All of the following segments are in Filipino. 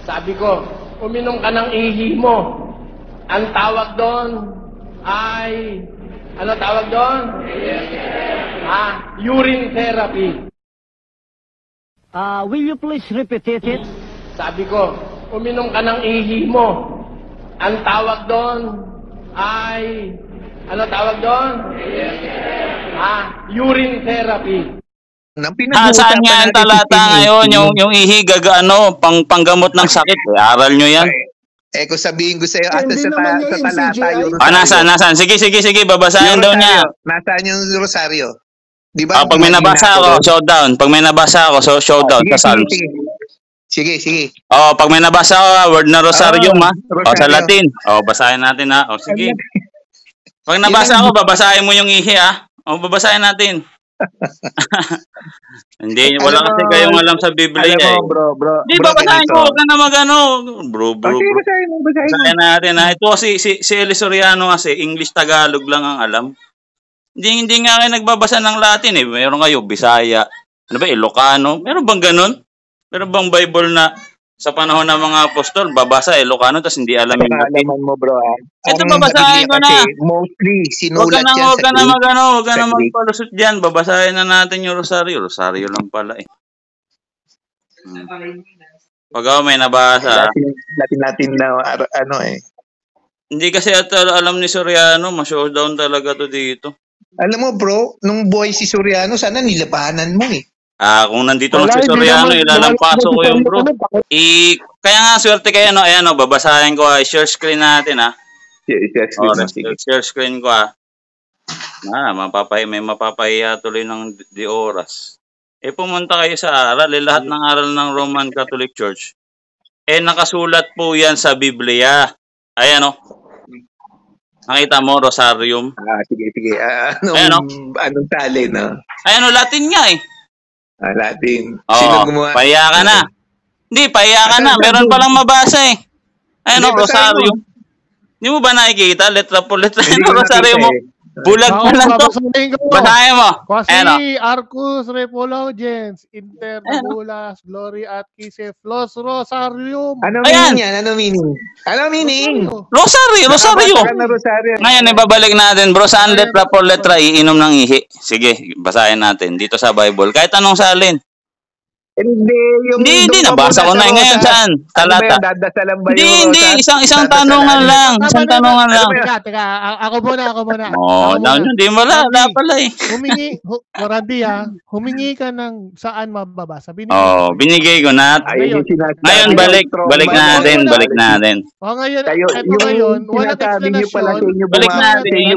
Sabi ko, uminom ka ng ihi mo. Ang tawag doon ay, ano tawag doon? Urine therapy. Will you please repeat it? Sabi ko, uminom ka ng ihi mo. Ang tawag doon ay, ano tawag doon? Urine therapy. Saan nga ang talata ngayon? Yung ihi, panggamot ng sakit. Aral nyo yan. Kung sabihin ko sa'yo, ata sa talata yung Rosario. Nasaan? Sige, babasahin daw niya. Nasaan yung Rosario? Diba? Pag may nabasa ako, showdown. Pag may nabasa ako, showdown. Sige. Pag may nabasa ako, word na Rosario, sa Latin. Basahin natin, ha. Sige. Pag nabasa ako, babasahin mo yung ihi, ha. Babasahin natin. Hindi, wala kasi kayong alam sa Biblia. Bro. Hindi, babasahin ko. Huwag ka na mag-ano. Bro. Basahin natin, ha. Ito si Eli Soriano kasi, English-Tagalog lang ang alam. Hindi nga kayo nagbabasa ng Latin, eh. Meron kayo, Bisaya. Ano ba, Ilocano? Meron bang ganun? Meron bang Bible na sa panahon ng mga apostol, babasa Ilocano, tapos hindi alam yung Latin? Alaman mo, bro, Ito, babasahin ko na. Mostly, sinulat Huwag ka na magpalusot dyan. Babasahin na natin yung Rosario. Rosario lang pala, eh. Pag ako may nabasa. Latin na, Hindi kasi alam ni Soriano, ma-showdown talaga to dito. Alam mo, bro, nung boy si Soriano, sana nilabanan mo, eh. Kung nandito lang si Soriano, ilalampaso ko yung bro. Kaya nga, swerte kayo, ayan, babasahin ko, share screen natin, ha. Share screen ko, ha. May mapapahiya tuloy ng di oras. Pumunta kayo sa aral, lahat ng aral ng Roman Catholic Church. Nakasulat po yan sa Biblia. Ayan, nakita mo, Rosarium. Sige. Anong tali, no? Ayan, Latin nga, eh. Latin. Sino gumawa? Pahiya ka na. Hindi, pahiya ka na. Meron palang mabasa, eh. Ayan, Rosario. Hindi mo ba nakikita? Letra po, letra. Rosario mo. Bulag pa lang to. Basahin mo. Quasi Arcus Repologens, Inter Nabulas, Glory at Kise, Flos Rosarium. Ano meaning? Rosario. Ngayon, ibabalik natin, bro. Saan letra po letra iinom ng ihi? Sige, basahin natin. Dito sa Bible. Kahit anong salin. Hindi, nabasa ko na ngayon saan? Talata. Hindi, isang tanungan lang. Teka, ako muna. Hindi mo wala pala, eh. Humingi ka ng saan mababasa. Binigay ko na. Ngayon, balik natin. Ngayon, walang explanation. Balik natin.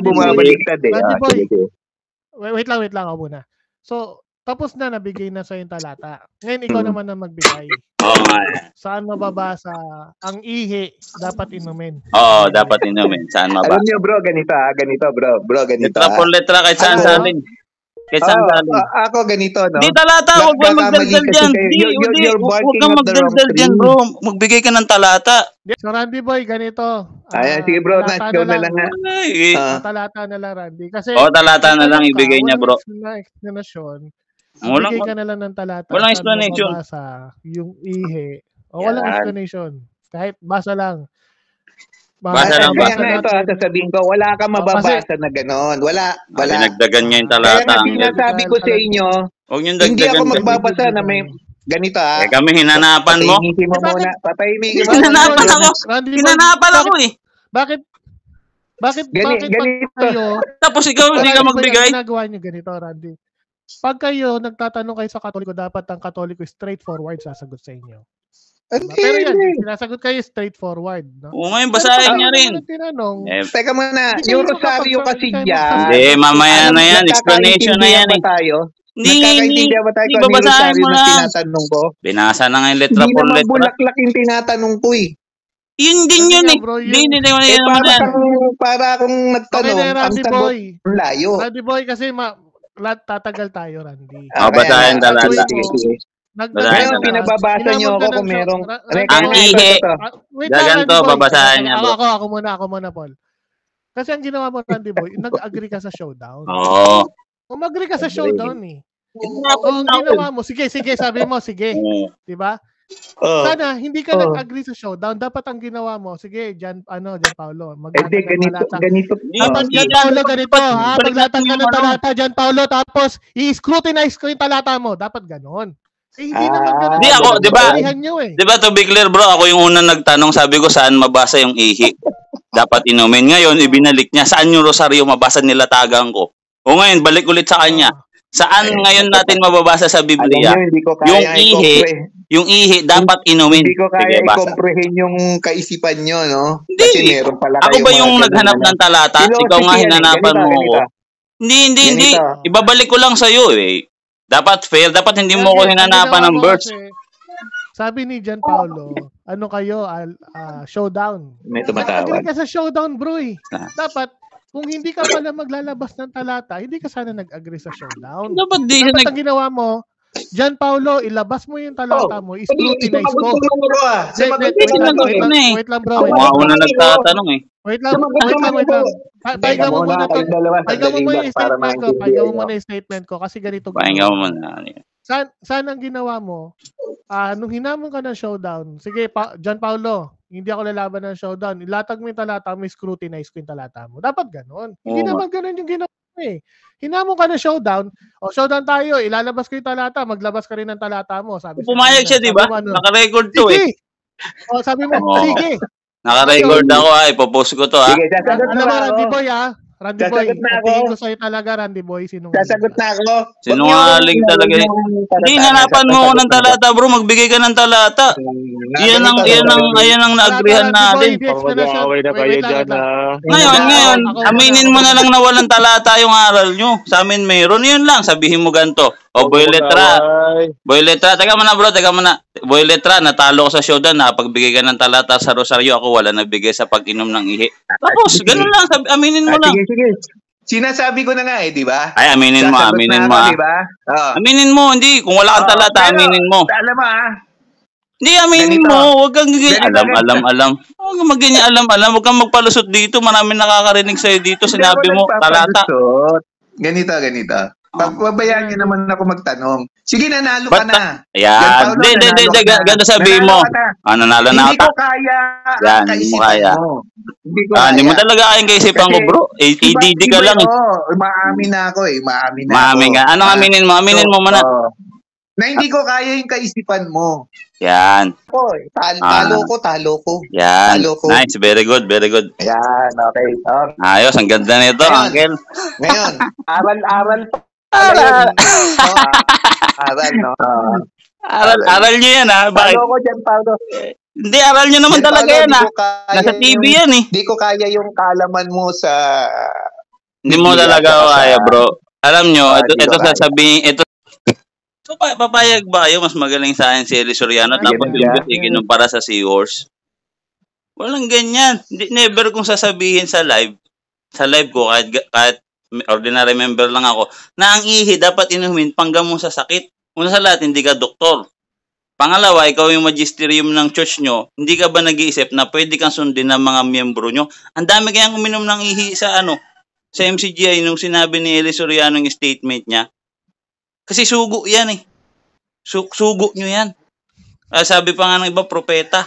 Wait lang ako muna. So, tapos na, nabigay na sa yung talata. Ngayon, ikaw naman na magbigay. Saan mababasa ang ihi dapat inumin? Dapat inumin. Saan mabasa? Alam niyo, bro, ganito, bro. Letra por letra, kahit saan salin. Ako ganito, no? Di talata, huwag kang magdaldal dyan. Huwag kang magdaldal dyan, bro. Magbigay ka ng talata. So, Randy Boy, ganito. Sige, bro, go na lang. Talata na lang, Randy. Kasi, talata na lang ibigay niya, bro. Bigay ka na lang ng talata. Walang explanation. Yung ihi. Walang explanation. Kahit basa lang. Basa lang. Kaya ito, sasabihin ko, wala ka mababasa na gano'n. Wala. Dinagdagan niya yung talata. Kaya nga sinasabi ko sa inyo, hindi ako magbabasa na may ganito, kami hinanapan mo. Patahimikin mo. Hinanapan ako, eh. Bakit kayo? Tapos ikaw hindi ka magbigay. Ginagawa niyo ganito, Randy. Pag kayo nagtatanong kayo sa Katoliko, dapat ang Katoliko straightforward sasagot sa inyo. Pero yan, sinasagot kayo straightforward. No? Ngayon, basahin niya rin. Teka muna, yung Rosario kasi dyan. Hindi, mamaya na yan. Explanation na yan. Hindi babasahin mo lang. Tinatanong ko. Binasa na nga yung letra por letra. Hindi naman bulaklak yung tinatanong ko, eh. Yun din yun, eh. Para akong nagtanong, ang sagot layo. Randy Boy, kasi tatagal tayo, Randy. Basahin talata. Ngayon, pinababasa niyo ako kung merong... Ang ihi. Gaganto, babasahin niya. Ako muna, Paul. Kasi ang ginawa mo, Randy Boy, nag-agree ka sa showdown. Mag-agree ka sa showdown, eh. Ang ginawa mo, sige, sabi mo, sige. Diba? Sana hindi ka nag-agree sa showdown. Dapat ang ginawa mo, sige, Jan Paulo, maglatag ng talata. Ganito. Dapat Jan Paulo ganito, ha? Maglatag ka ng talata, Jan Paulo, tapos i-scrutinize ko yung talata mo. Dapat ganon. Hindi naman ganun. Hindi ako, di ba? Di ba, to be clear bro, ako yung unang nagtanong, sabi ko saan mabasa yung ihi. Dapat inumin. Ngayon, ibinalik niya, saan yung rosaryo mabasa nila tagang ko? O ngayon, balik ulit sa kanya. Saan ngayon natin mababasa sa Biblia? Yung ihi, dapat inumin. Hindi ko kaya i-comprehend yung kaisipan nyo, no? Hindi. Meron pala ako ba yung naghanap ng talata? Ikaw nga hinanapan mo ko. Hindi. Ibabalik ko lang sa'yo eh. Dapat fair. Dapat hindi mo ko hinanapan ng verse. Sabi ni Jan Paulo, ano kayo, showdown. May tumatawag. Dapat ka sa showdown, bro eh. Dapat, kung hindi ka pala maglalabas ng talata, hindi ka sana nag-agree sa showdown. Dapat ang ginawa mo, Jan Paulo, ilabas mo yung talata mo, i-scrutinize ko. Wait lang bro. Ako na nagtatanong eh. Wait lang. Pahinga mo muna to. Pahinga mo muna yung statement ko. Pahinga mo muna yung statement ko kasi ganito. Pahinga mo muna. Saan ang ginawa mo? Nung hinamon ka ng showdown, sige, Jan Paulo, hindi ako lalaban ng showdown. Ilatag mo yung talata mo, scrutinize ko yung talata mo. Dapat ganon. Hindi naman ganon yung ginawa mo eh. Hinamon ka ng showdown, showdown tayo, ilalabas ko yung talata, maglabas ka rin ng talata mo. Sabi pumayag siya, di ba? Naka-record to eh. Sabi mo, sige. Naka-record ako ipopost ko to ha. Sige, sasagot na ako. Randy Boy ha. Randy Boy, tingin ko sa'yo talaga, Randy Boy. Sasagot na ako. Sinungaling talaga. Hindi, hanapan mo ako ng talata bro. Magbigay ka ng talata. Yan ang naagrihan natin. Ngayon, aminin mo na lang na walang talata yung aral nyo. Sa amin mayroon. Yun lang, sabihin mo ganito. Boy letra. Teka muna bro, Boy letra, natalo ko sa showdown. Napagbigay ka ng talata sa rosaryo. Ako wala nabigay sa pag-inom ng ihi. Tapos, ganun lang. Aminin mo lang. Sige. Sinasabi ko na nga di ba? Ay, aminin mo. Diba? Aminin mo, hindi. Kung wala kang talata, aminin mo. Alam mo hindi, aminin mo. Huwag kang alam. Huwag kang magganyan alam. Huwag kang magpalusot dito. Maraming nakakarinig sa'yo dito. Sinabi mo, talata. Ganito. Pagbabayaan niyo naman ako magtanong. Sige, nanalo ka na. Ayan. Hindi. Ganda sabihin mo. Nanalo na Hindi ko kaya. Yan, hindi mo kaya. Hindi mo talaga kayang kaisipan ko, bro. ADD ka lang. Maamin na ako eh. Maamin ka. Anong aminin mo? Aminin mo muna. Na hindi ko kaya yung kaisipan mo. Yan. Talo ko. Yan. Nice. Very good. Yan. Okay. Ayos. Ang ganda nito, Uncle. Ngayon, aral. Aral, no? Aral nyo yan, ha? Bakit? Talo ko dyan, Paulo. Hindi, aral nyo naman talaga yan, ha? Nasa TV yan, eh. Hindi ko kaya yung kalaman mo sa... Hindi mo talaga kaya, bro. Alam nyo, ito sasabihin, ito. So, papayag ba kayo? Mas magaling sa akin si Eli Soriano tapos yung Gutigin para sa Seahorse? Walang ganyan. Never kong sasabihin sa live ko, kahit ordinary member lang ako, na ang ihi dapat inumin panggamot sa sakit. Una sa lahat, hindi ka doktor. Pangalawa, ikaw yung magisterium ng church nyo, hindi ka ba nag-iisip na pwede kang sundin ng mga miyembro nyo? Ang dami kayang uminom ng ihi sa MCGI nung sinabi ni Eli Soriano yung statement niya. Kasi sugo yan eh. Sugo nyo yan. Sabi pa nga ng iba, propeta.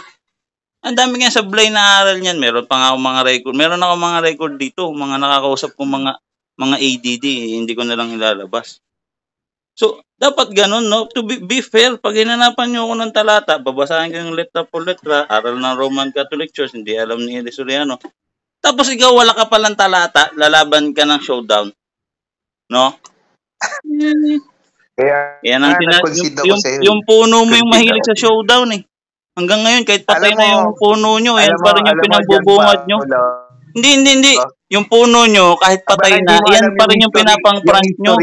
Ang dami nga sablay na aral niyan. Meron pa nga ako mga record. Meron ako mga record dito. Mga nakakausap kong mga ADD. Hindi ko na lang ilalabas. So, dapat ganun, no? To be fair, pag hinanapan nyo ako ng talata, babasahin ko yung letra po letra, aral ng Roman Catholic Church, hindi alam ni Eli Soriano. Tapos ikaw, wala ka palang talata, lalaban ka ng showdown. No? Yan ang yung puno mo yung mahilig sa showdown eh. Hanggang ngayon, kahit patay na yung puno nyo, yan pa rin yung pinabubungad nyo. Hindi. Yung puno nyo, kahit patay na, yan pa rin yung pinapang-prank nyo.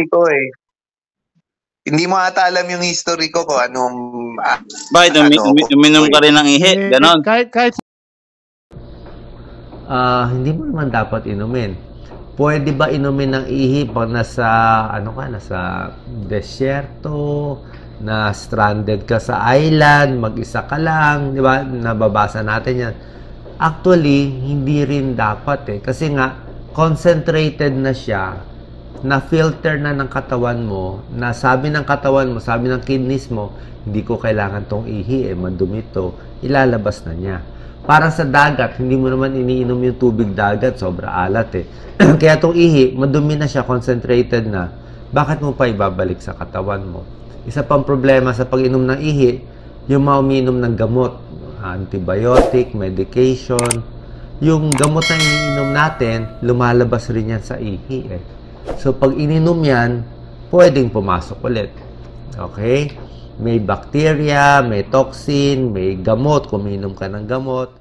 Hindi mo ata alam yung history ko kung anong... Bakit? Uminom ka rin ng ihi? Ganon. Hindi mo naman dapat inumin. Pwede ba inumin ng ihi pag nasa desyerto, na stranded ka sa island, mag-isa ka lang, di ba? Nababasa natin yan. Actually, hindi rin dapat eh. Kasi nga, concentrated na siya na-filter na ng katawan mo, na sabi ng katawan mo, sabi ng kidneys mo, hindi ko kailangan tong ihi, madumi to, ilalabas na niya. Parang sa dagat, hindi mo naman iniinom yung tubig dagat, sobra alat Kaya tong ihi, madumi na siya, concentrated na. Bakit mo pa ibabalik sa katawan mo? Isa pang problema sa pag-inom ng ihi, yung mga umiinom ng gamot, antibiotic, medication, yung gamot na iniinom natin, lumalabas rin yan sa ihi So, pag ininom yan, pwedeng pumasok ulit. Okay? May bacteria, may toxin, may gamot, kung umiinom ka ng gamot.